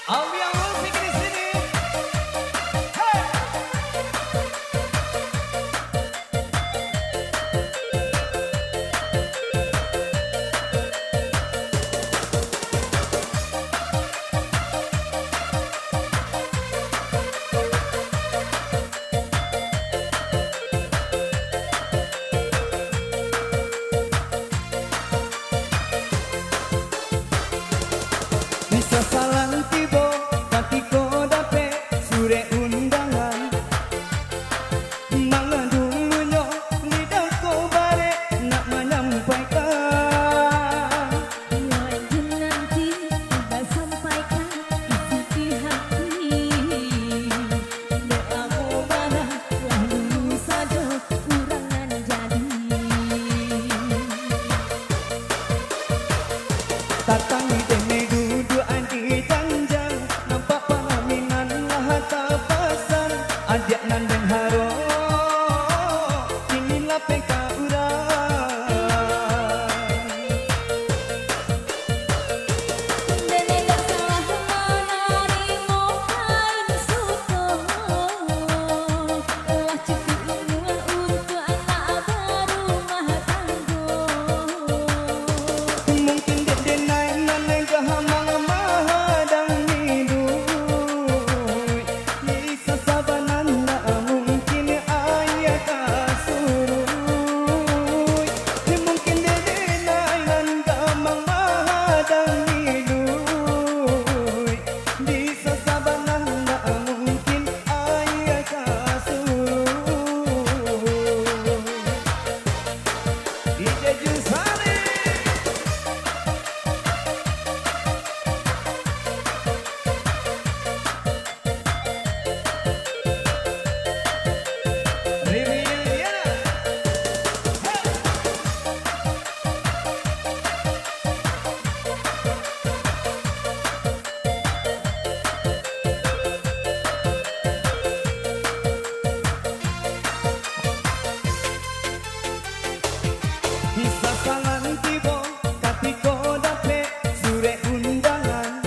Ambiang musik di sini. Hey! Bisa salang tiba katiko dape sure undangan Manga dulunya lidahku balik nak menyampaikan Yang nanti udah sampaikan isi di hati Doamu barang lalu saja kurangan jadi Tatang dene duduk di janjang nampak pelaminan lah tak pasang adik nandeng haro inilah peka urang Dene gak salah menerima kain suto Telah cukup untuk anak berumah tangga mungkin dede naik nandeng gahamang mahadang hidup bisa sabanan tak mungkin ayah kasurui mungkin dede naik nandeng gahamang mahadang hidup bisa sabanan tak mungkin ayah kasurui DJ Jusani Riri Indiana. Bisa salang tiba katiko dape sure undangan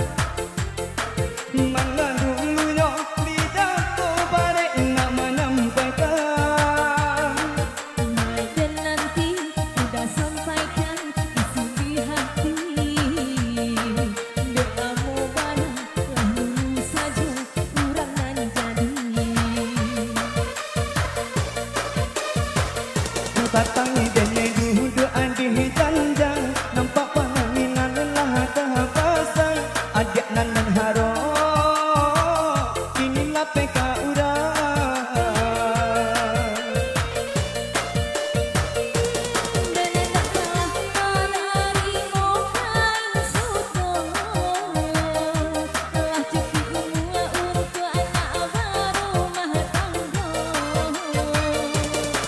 Mangga dulunya lidahku balik nak menyampaikan Dan nanti udah sampaikan isi di hati Doamu barang lalu saja kurangan jadi Tatang dene duduk di janjang nampak pelaminan lah tak pasang adik nandang haro inilah peka urang Dene gak salah menerima kain suto Telah cukup untuk anak berumah tangga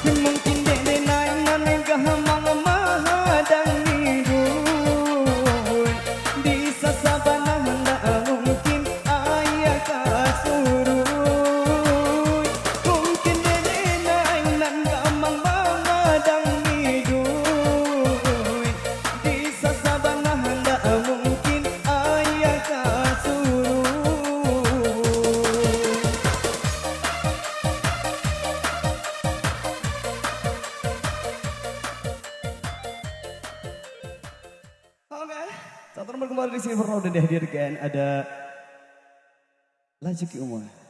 mungkin dede naik nandeng gahamang mahadang hidup bisa sabanah tak mungkin ayah kasurui mungkin dede naik nandeng gahamang mahadang hidup bisa sabanah tak mungkin ayah kasurui Oke, satu nomor kembali di sini pernah udah dihadirkan ada Lajuki Umar.